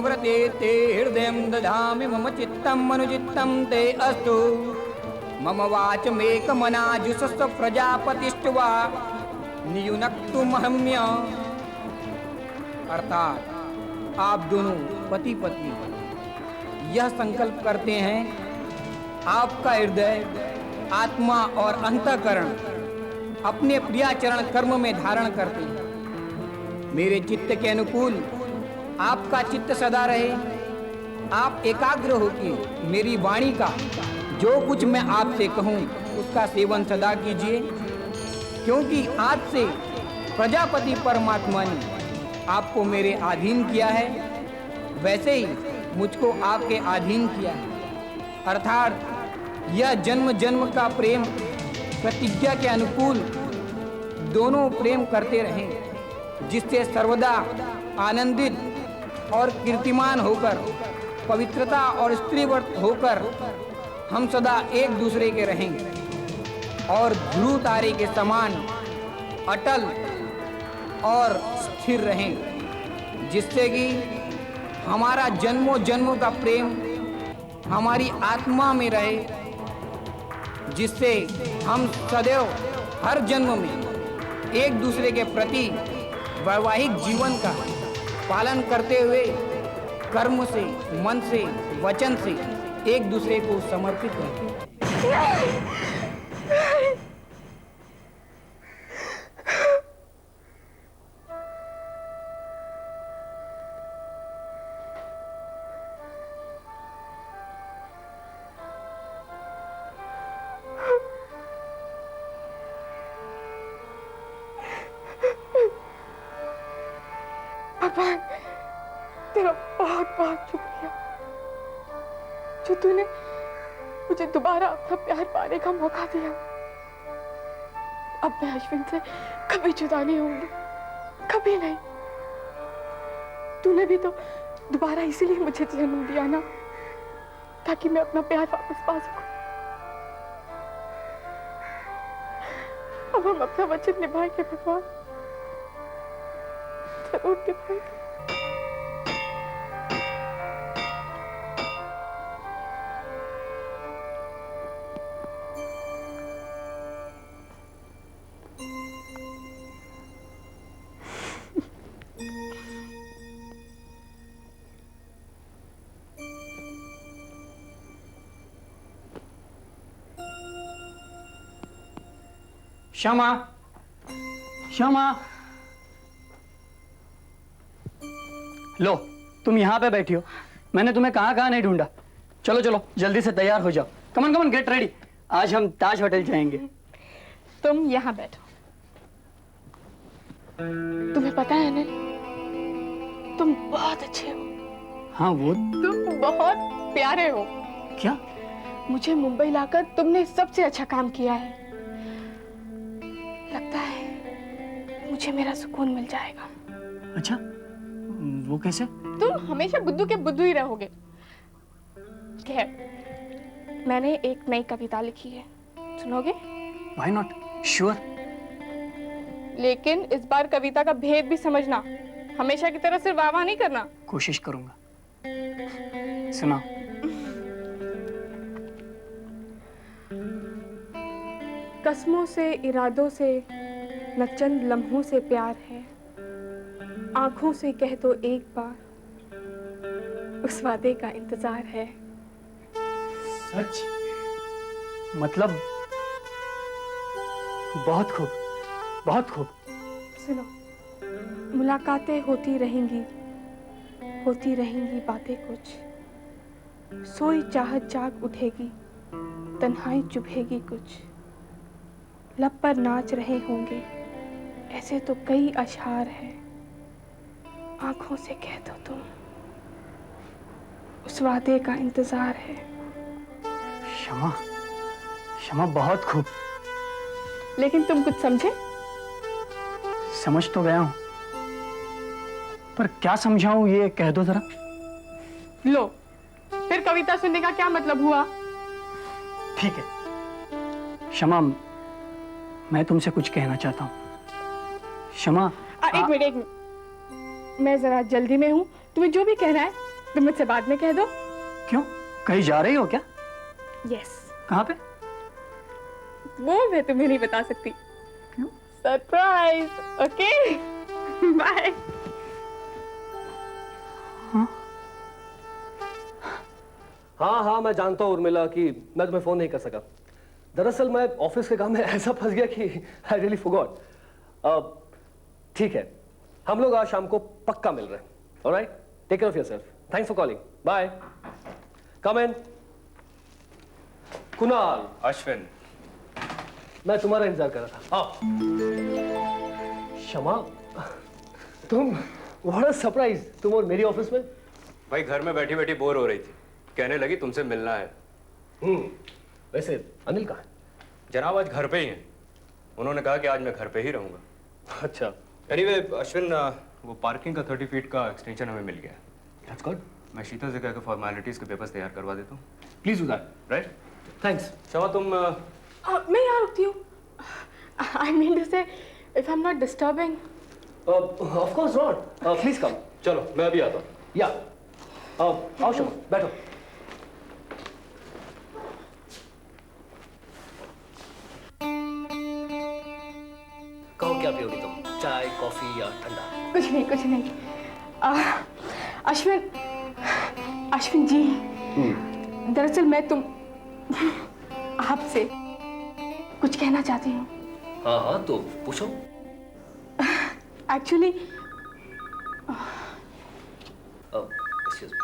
व्रते ते हृदयं दधामि मम चित्तं मनुचित्तं ते अस्तु मम वाचमेकमनाजुषस्व प्रजापतिष्ठवा नियुनक्तु महम्य। अर्थात आप दोनों पति पत्नी यह संकल्प करते हैं, आपका हृदय, आत्मा और अंतःकरण अपने प्रियाचरण कर्म में धारण करते हैं। मेरे चित्त के अनुकूल आपका चित्त सदा रहे। आप एकाग्र होकर मेरी वाणी का जो कुछ मैं आपसे कहूँ उसका सेवन सदा कीजिए, क्योंकि आज से प्रजापति परमात्मा ने आपको मेरे अधीन किया है, वैसे ही मुझको आपके अधीन किया है। अर्थात यह जन्म जन्म का प्रेम प्रतिज्ञा के अनुकूल दोनों प्रेम करते रहें, जिससे सर्वदा आनंदित और कीर्तिमान होकर, पवित्रता और स्त्रीव्रत होकर हम सदा एक दूसरे के रहेंगे और ध्रुव तारे के समान अटल और स्थिर रहेंगे, जिससे कि हमारा जन्मों जन्मों का प्रेम हमारी आत्मा में रहे, जिससे हम सदैव हर जन्म में एक दूसरे के प्रति वैवाहिक जीवन का पालन करते हुए कर्म से, मन से, वचन से एक दूसरे को समर्पित रखें। भगवान, तेरा बहुत बहुत शुक्रिया जो तूने मुझे दोबारा अपना प्यार पाने का मौका दिया। अब मैं अश्विन से कभी जुदा नहीं होंगी, कभी नहीं। तूने भी तो दोबारा इसीलिए मुझे जन्म दिया ना, ताकि मैं अपना प्यार वापस पा सकूं। अब हम अपना वचन निभाएंगे भगवान, जरूर निभाएंगे। श्यामा, श्यामा, लो तुम यहाँ पे बैठी हो, मैंने तुम्हें कहाँ कहाँ नहीं ढूंढा। चलो चलो जल्दी से तैयार हो जाओ, कमन कमन गेट रेडी, आज हम ताज होटल जाएंगे। तुम यहाँ बैठो। तुम्हें पता है ना, तुम बहुत अच्छे हो। हाँ वो तुम बहुत प्यारे हो। क्या? मुझे मुंबई लाकर तुमने सबसे अच्छा काम किया है। लगता है मुझे मेरा सुकून मिल जाएगा। अच्छा, वो कैसे? तुम हमेशा बुद्धू के बुद्धू ही रहोगे। खैर, मैंने एक नई कविता लिखी है, सुनोगे? Why not? Sure. लेकिन इस बार कविता का भेद भी समझना, हमेशा की तरह सिर्फ वाह-वाह नहीं करना। कोशिश करूंगा। सुनाओ। कस्मों से, इरादों से, न चंद लम्हों से प्यार है। आंखों से कह दो एक बार, उस वादे का इंतजार है। सच? मतलब बहुत खूब, बहुत खूब। सुनो, मुलाकातें होती रहेंगी बातें कुछ। सोई चाहत जाग उठेगी, तन्हाई चुभेगी कुछ। लब पर नाच रहे होंगे, ऐसे तो कई अशआर हैं। आंखों से कह दो तुम, उस वादे का इंतजार है। क्षमा, क्षमा, बहुत खूब। लेकिन तुम कुछ समझे? समझ तो गया हूं, पर क्या समझाऊं ये कह दो जरा। लो, फिर कविता सुनने का क्या मतलब हुआ? ठीक है क्षमा, मैं तुमसे कुछ कहना चाहता हूं। क्षमा। एक मिनट, मैं जरा जल्दी में हूँ, तुम्हें जो भी कहना है तुम मुझसे बाद में कह दो। क्यों, कहीं जा रही हो क्या? यस। कहाँ पे? वो मैं तुम्हें नहीं बता सकती। क्यों? सरप्राइज। Okay bye. हाँ, मैं जानता हूँ उर्मिला कि मैं तुम्हें फोन नहीं कर सका। दरअसल मैं ऑफिस के काम में ऐसा फंस गया कि आई रियली फॉरगॉट। ठीक है, हम लोग आज शाम को पक्का मिल रहे हैं। Alright, take care of yourself. Thanks for calling. Bye. Come in. Kunal. Ashwin, मैं तुम्हारा इंतजार कर रहा था। आओ। शमा, तुम, व्हाट अ सरप्राइज, तुम और मेरी ऑफिस में। भाई घर में बैठी बैठी बोर हो रही थी, कहने लगी तुमसे मिलना है। वैसे अनिल कहाँ है? जनाब आज घर पे ही हैं। उन्होंने कहा कि आज मैं घर पे ही रहूंगा। अच्छा, एनीवे अश्विन, वो पार्किंग का 30 फीट का एक्सटेंशन हमें मिल गया। That's good. मैं शीतल से कहकर फॉर्मेलिटीज के पेपर्स तैयार करवा देता हूँ। Please do that. Right, thanks. Shama तुम मैं यहाँ रुकती हूँ। I mean to say if I am not disturbing. Of course not, please come. चलो मैं अभी आता हूँ। या आओ शमा, बैठो। कहो क्या पियोगी तुम, चाय, कॉफी या ठंडा? कुछ नहीं, कुछ नहीं। अश्विन जी, दरअसल मैं आपसे कुछ कहना चाहती हूँ। हाँ, तो पूछो। Actually excuse me.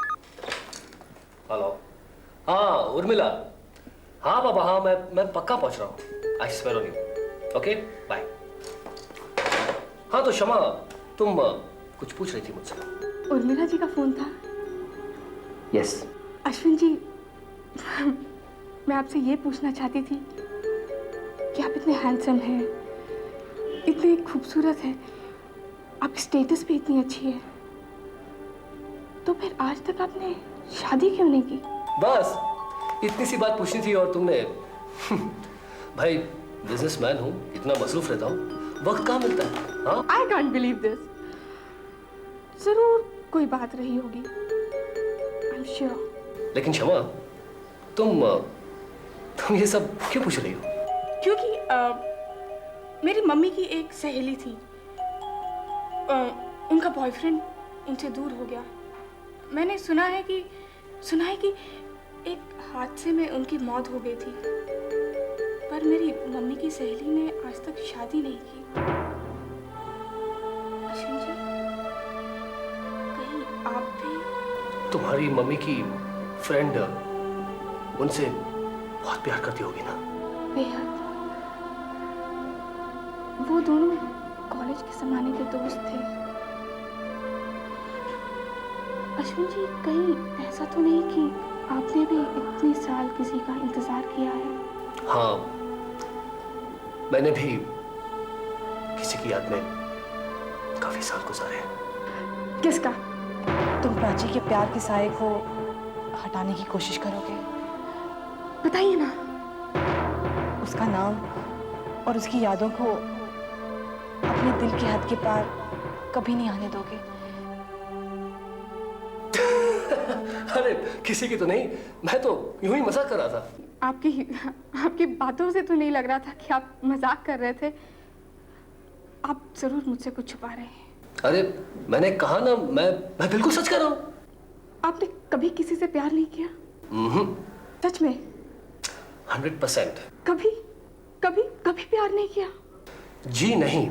हेलो। हाँ उर्मिला। हाँ बाबा, हाँ मैं पक्का पहुंच रहा हूँ। I swear on you. Okay bye. हाँ तो शमा, तुम कुछ पूछ रही थी मुझसे। उर्मिला जी का फोन था। यस। अश्विन जी, मैं आपसे ये पूछना चाहती थी कि आप इतने हैंडसम हैं, इतने खूबसूरत हैं, आपकी स्टेटस भी इतनी अच्छी है, तो फिर आज तक आपने शादी क्यों नहीं की? बस इतनी सी बात पूछनी थी और तुमने भाई बिजनेसमैन हूँ, इतना मसरूफ रहता हूँ, वक्त कहाँ मिलता है? हाँ, आई कांट बिलीव दिस। जरूर कोई बात रही होगी, आई एम श्योर। लेकिन शमा, तुम ये सब क्यों पूछ रही हो? क्योंकि मेरी मम्मी की एक सहेली थी, उनका बॉयफ्रेंड उनसे दूर हो गया। मैंने सुना है कि एक हादसे में उनकी मौत हो गई थी, पर मेरी मम्मी की सहेली ने आज तक शादी नहीं की। अश्विन जी, कहीं आप भी? तुम्हारी मम्मी की फ्रेंड उनसे बहुत प्यार करती होगी ना? बेहद। वो दोनों कॉलेज के ज़माने के दोस्त थे। अश्विन जी, कहीं ऐसा तो नहीं कि आपने भी इतने साल किसी का इंतजार किया है? हाँ, मैंने भी किसी की याद में काफी साल गुजारे हैं। किसका? तुम प्राची के प्यार के साए को हटाने की कोशिश करोगे? बताइए ना। उसका नाम और उसकी यादों को अपने दिल के हद के पार कभी नहीं आने दोगे? अरे किसी की तो नहीं, मैं तो यूं ही मजाक कर रहा था। आपकी बातों से तो नहीं लग रहा था कि आप मजाक कर रहे थे। आप जरूर मुझसे कुछ छुपा रहे हैं। अरे मैंने कहा ना, मैं बिल्कुल सच कर रहा हूँ। आपने कभी किसी से प्यार नहीं किया? सच में? 100%। कभी कभी कभी प्यार नहीं किया? जी नहीं।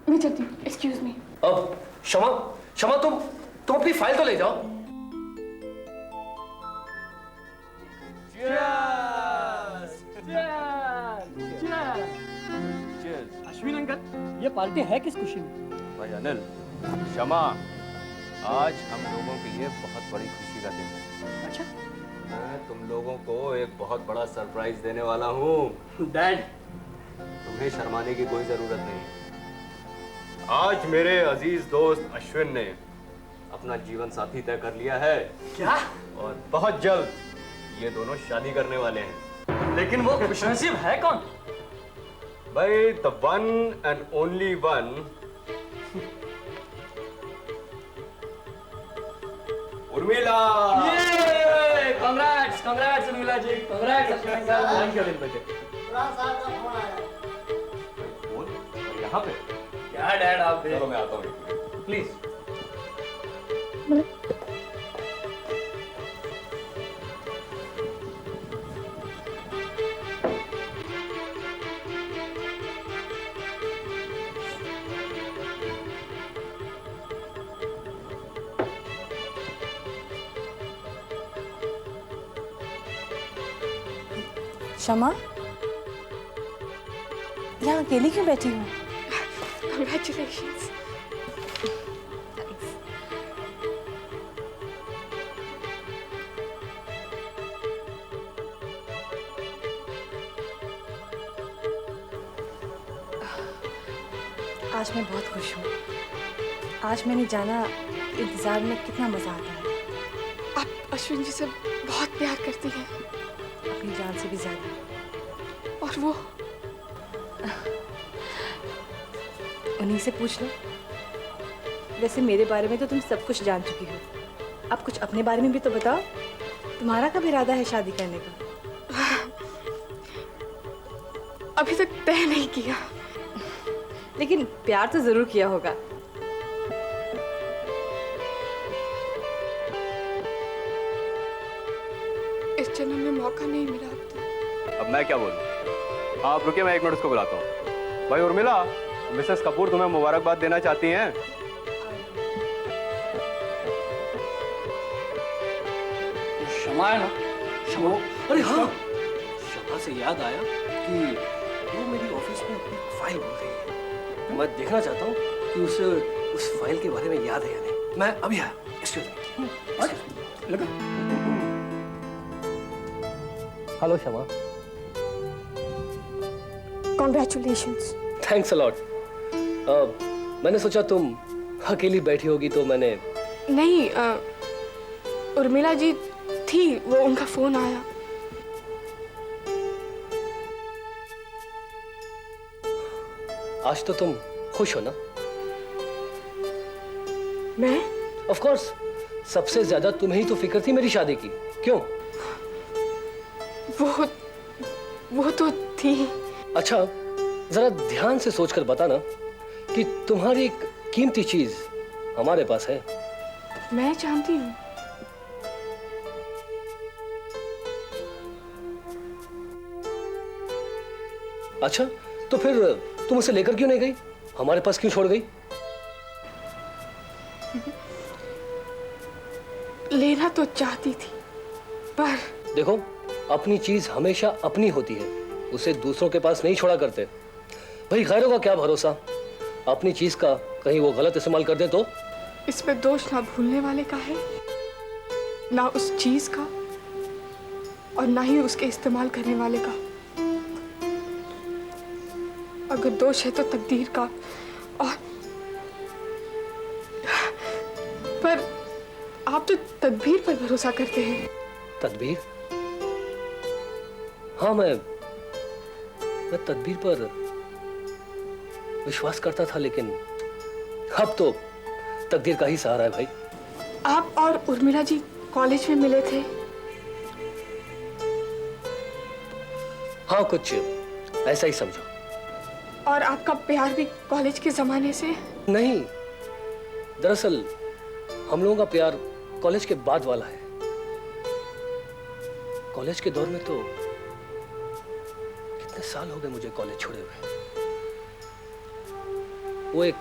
मैं चलती हूँ। Excuse me. अब शमा तुम अपनी फाइल तो ले जाओ। अश्विन अंकल, ये पार्टी है किस खुशी में? भाई अनिल, शमा, आज हम लोगों के लिए बहुत बड़ी खुशी का दिन है। अच्छा मैं तुम लोगों को एक बहुत बड़ा सरप्राइज देने वाला हूँ। डैड, तुम्हें शर्माने की कोई जरूरत नहीं। आज मेरे अजीज दोस्त अश्विन ने अपना जीवन साथी तय कर लिया है। क्या? और बहुत जल्द ये दोनों शादी करने वाले हैं। लेकिन वो खुशनसीब है कौन? भाई the one and only one, Urmila. Congrats congrats Urmila ji, congrats. Thank you बेटे। फोन यहाँ पे? क्या डैड आप चलो मैं आता हूँ। प्लीज। शमा, यहाँ अकेली क्यों बैठी हूँ? Congratulations. आज मैं बहुत खुश हूँ। आज मैंने जाना इंतजार में कितना मजा आता है। आप अश्विन जी से बहुत प्यार करती हैं अपनी जान से भी ज्यादा। और वो उन्हीं से पूछ लो। वैसे मेरे बारे में तो तुम सब कुछ जान चुकी हो। अब कुछ अपने बारे में भी तो बताओ। तुम्हारा कब इरादा है शादी करने का? अभी तक तय नहीं किया। लेकिन प्यार तो जरूर किया होगा। इस जन्म में मौका नहीं मिला अब तक। अब मैं क्या बोलूं? आप रुकिए, मैं 1 मिनट उसको बुलाता हूँ। भाई उर्मिला, मिसेस कपूर तुम्हें मुबारकबाद देना चाहती हैं। शमा है ना? शमा? अरे हाँ, शमा से याद आया कि वो मेरी ऑफिस में अपनी फाइल भूल गई है। मैं देखना चाहता हूँ कि उसे उस फाइल के बारे में याद है या नहीं। मैं अभी आया। Hello Shama. Congratulations. Thanks a lot. मैंने सोचा तुम अकेली बैठी होगी तो मैंने। नहीं, उर्मिला जी थी, वो उनका फोन आया। आज तो तुम खुश हो ना? मैं? ऑफ कोर्स, सबसे ज्यादा तुम्हें ही तो फिक्र थी मेरी शादी की। क्यों? वो तो थी। अच्छा, जरा ध्यान से सोचकर बताना कि तुम्हारी एक कीमती चीज हमारे पास है। मैं जानती हूँ। अच्छा, तो फिर तुम उसे लेकर क्यों नहीं गई? हमारे पास क्यों छोड़ गई? लेना तो चाहती थी, पर देखो, अपनी चीज हमेशा अपनी होती है, उसे दूसरों के पास नहीं छोड़ा करते। भाई गैरों का क्या भरोसा? अपनी चीज का कहीं वो गलत इस्तेमाल कर दे तो? इसमें दोष ना भूलने वाले का है, ना उस चीज का, और ना ही उसके इस्तेमाल करने वाले का। अगर दोष है तो तकदीर का, और पर आप तो तदबीर पर भरोसा करते हैं। तदबीर? हाँ, मैं तदबीर पर विश्वास करता था, लेकिन अब तो तकदीर का ही सहारा है भाई। आप और उर्मिला जी कॉलेज में मिले थे? हाँ, कुछ ऐसा ही समझो। और आपका प्यार भी कॉलेज के जमाने से? नहीं, दरअसल हम लोगों का प्यार कॉलेज के बाद वाला है। कॉलेज के दौर में तो कितने साल हो गए मुझे कॉलेज छोड़े हुए। वो एक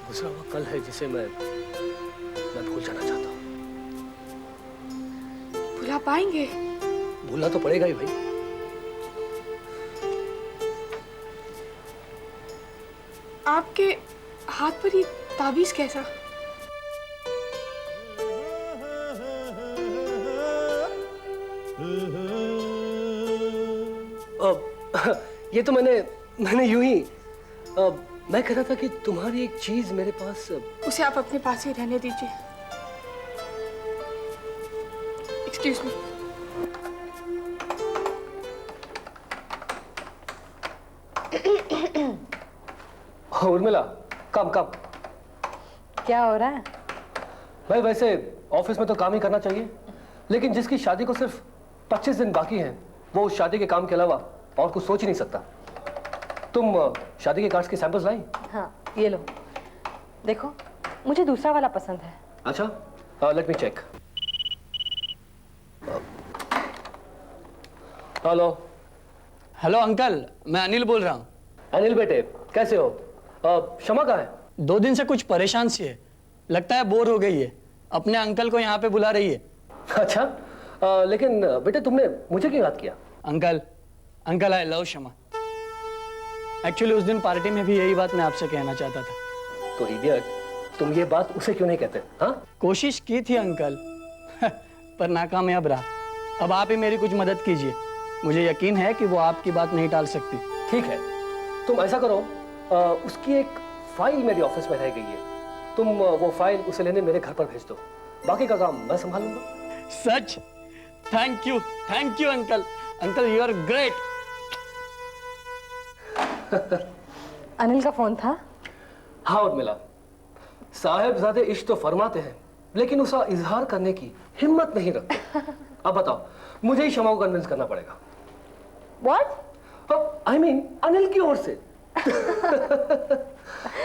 गुजरा हुआ कल है जिसे मैं भूल जाना चाहता हूँ। भुला पाएंगे? भूलना तो पड़ेगा ही भाई। आपके हाथ पर ये ताबीज कैसा? ये तो मैंने यूं ही मैं कह रहा था कि तुम्हारी एक चीज मेरे पास। उसे आप अपने पास ही रहने दीजिए। Excuse me. Urmila, come come. क्या हो रहा है? भाई वैसे ऑफिस में तो काम ही करना चाहिए, लेकिन जिसकी शादी को सिर्फ 25 दिन बाकी हैं, वो उस शादी के काम के अलावा और कुछ सोच ही नहीं सकता। तुम शादी के कार्ड्स के सैंपल्स लाई? हाँ, ये लो, देखो मुझे दूसरा वाला पसंद है। अच्छा, let me check. Hello. Hello uncle, मैं अनिल बोल रहा हूँ। अनिल बेटे, कैसे हो? क्षमा कहाँ है? 2 दिन से कुछ परेशान सी है, लगता है बोर हो गई है, अपने अंकल को यहाँ पे बुला रही है। अच्छा, लेकिन बेटे तुमने मुझे क्यों याद किया? अंकल, अंकल आई लव क्षमा। एक्चुअली उस दिन पार्टी में भी यही बात मैं आपसे कहना चाहता था। तो इडियट, तुम ये बात उसे क्यों नहीं कहते? हाँ, कोशिश की थी अंकल पर नाकामयाब रहा। अब आप ही मेरी कुछ मदद कीजिए, मुझे यकीन है कि वो आपकी बात नहीं टाल सकती। ठीक है, तुम ऐसा करो, उसकी एक फाइल मेरे ऑफिस में रह गई है, तुम वो फाइल उसे लेने मेरे घर पर भेज दो, बाकी का काम मैं संभालूंगा। सच? Thank you uncle, uncle you are great. Anil का फोन था? हाँ उर्मिला, साहिबजादे इश्क तो फरमाते हैं, लेकिन उसका इजहार करने की हिम्मत नहीं रखते। अब बताओ, मुझे ही क्षमा को कन्विंस करना पड़ेगा। What? आई मीन अनिल की ओर से।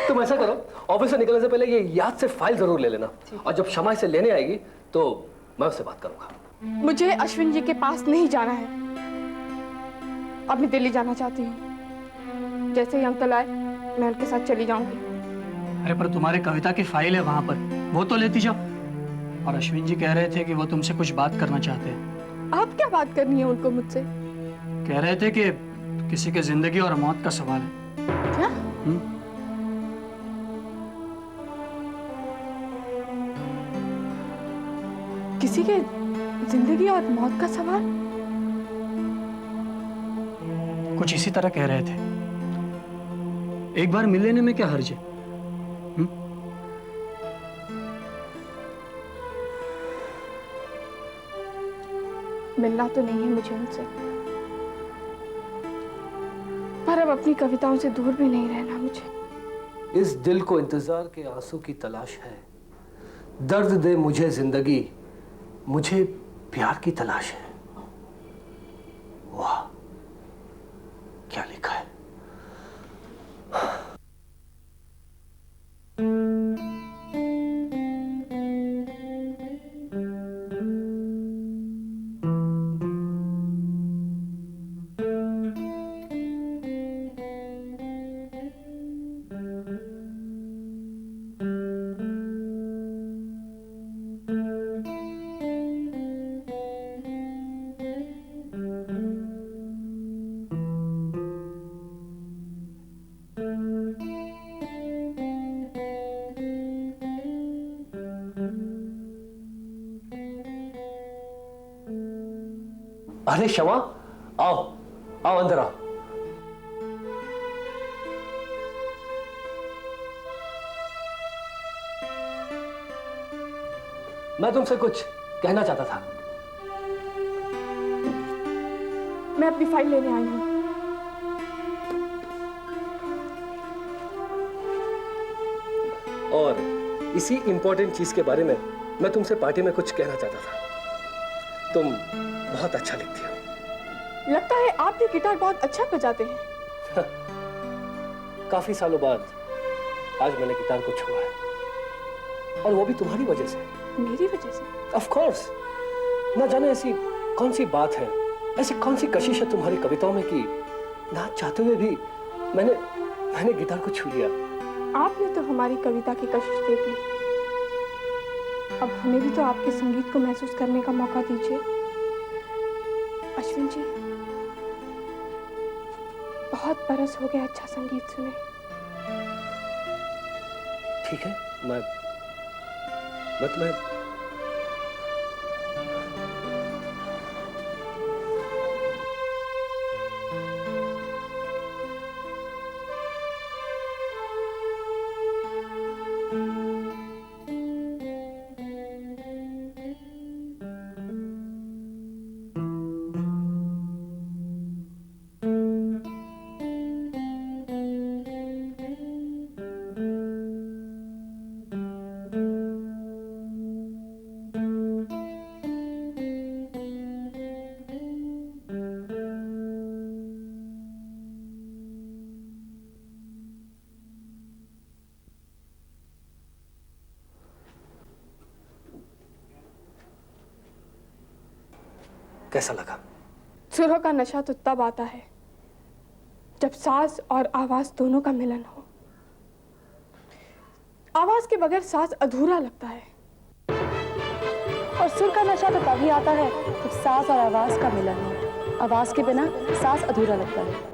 तुम ऐसा करो, ऑफिस से निकलने से पहले ये याद से फाइल जरूर ले लेना, और जब क्षमा इसे लेने आएगी तो मैं उससे बात करूंगा। मुझे अश्विन जी के पास नहीं जाना है, अब मैं दिल्ली जाना चाहती हूँ। जैसे ही अंकल आए मैं उनके साथ चली जाऊंगी। अरे पर तुम्हारे कविता की फाइल है वहां पर, वो तो लेती जाओ। और अश्विन जी कह रहे थे कि वो तुमसे कुछ बात करना चाहते हैं। आप क्या बात करनी है उनको मुझसे? कह रहे थे कि किसी के जिंदगी और मौत का सवाल है। क्या? किसी के जिंदगी और मौत का सवाल? कुछ इसी तरह कह रहे थे। एक बार मिल लेने में क्या हर्ज है? मिलना तो नहीं है मुझे उनसे, पर अब अपनी कविताओं से दूर भी नहीं रहना मुझे। इस दिल को इंतजार के आंसू की तलाश है, दर्द दे मुझे जिंदगी, मुझे प्यार की तलाश है। वाह, क्या लिखा है। अरे क्षमा, आओ आओ अंदर आओ। मैं तुमसे कुछ कहना चाहता था। मैं अपनी फाइल लेने आई हूँ। और इसी इंपॉर्टेंट चीज के बारे में मैं तुमसे पार्टी में कुछ कहना चाहता था। तुम बहुत अच्छा लिखती हो। लगता है आप भी गिटार बहुत अच्छा बजाते हैं। काफी सालों बाद आज मैंने गिटार को छुआ है, और वो भी तुम्हारी वजह से। मेरी वजह से? ऑफ कोर्स, ना जाने ऐसी कौन सी बात है, ऐसी कौन सी कशिश है तुम्हारी कविताओं में कि ना चाहते हुए भी मैंने गिटार को छू लिया। आपने तो हमारी कविता की कशिश देख ली, अब हमें भी तो आपके संगीत को महसूस करने का मौका दीजिए। अश्विन जी, बहुत बरस हो गया अच्छा संगीत सुने। ठीक है, मैं तुम्हें कैसा लगा? सुरों का नशा तो तब आता है जब सांस और आवाज दोनों का मिलन हो। आवाज के बगैर सांस अधूरा लगता है। और सुर का नशा तो तभी आता है जब सांस और आवाज का मिलन हो। आवाज के बिना सांस अधूरा लगता है।